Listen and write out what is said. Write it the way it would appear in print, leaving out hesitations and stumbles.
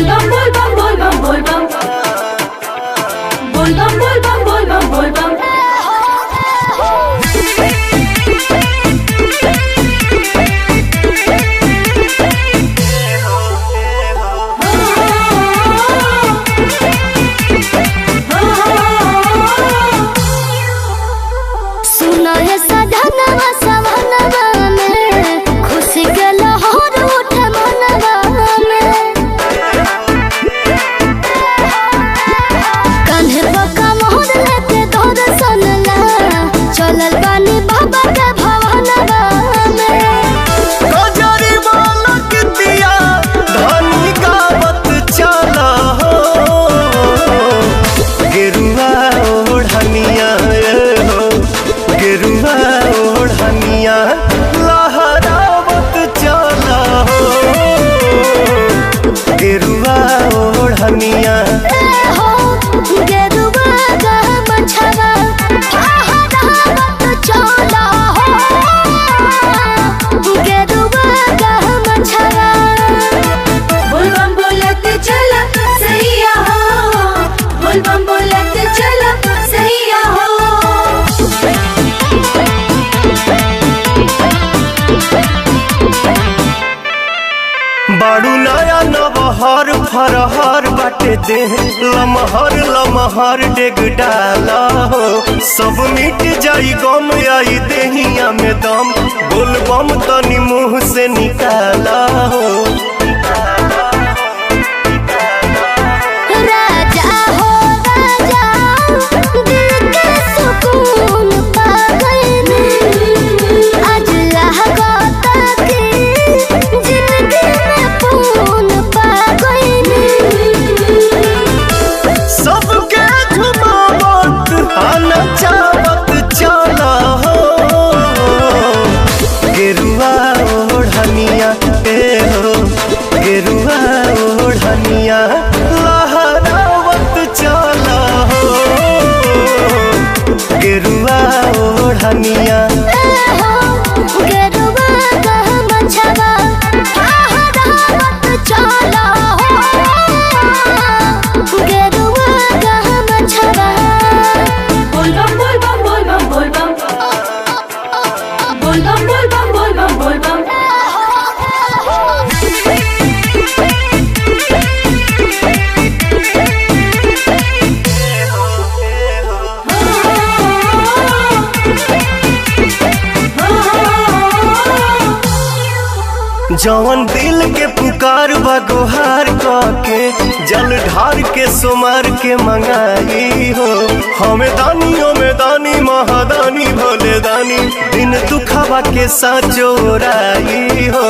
bum bol bum bol bum bol bum bol bum bol bum bol bum bol bum सुनो है सजनवा सवनवा में खुशी के लहर उठे मनवा में कान्हे बका मोहर लेके दर्शन ला चलल बानी बाबा के भवनवा में गजरी बालक दिया धनी गावत चला हो गेरुआ ओढ़निया हो गेरुआ ओढ़निया लहरावत चला हो गेरुआ ओढ़निया हो गेरुआ का मछवा फहरावत चला हो गेरुआ का मछवा बोल बम बोलत चला सैया हो बोल बम बोलत चला सैया हो बाड़ू नया नबहर फरहर बाटे दे लमहर लमहर डेग डाला हो सब मिट जाई गम आई देहिया में दम बोल बम तनी मुंह से निकाला हो राजा हो राजा दिल के सुकून पा गए आज लागता कि जिंदगी में पून पा गए सबके घुमावत आना चावत चला हो गेरुआ ओढ़निया ए हो गेरुआ ओढ़निया लहरावत चला हो गेरुआ ओढ़निया गेरुआ का मछवा फहरावत चला हो गेरुआ का मछवा बोल बम बोल बम बोल बम बोल बम बोल बम बोल बम बोल बम बोल बम जवन दिल के पुकार बगोहार के जल ढार के सुमार के मंगाई हो हमें दानियों में दानी महादानी भोले दानी दिन दुखावा के साँचोराई हो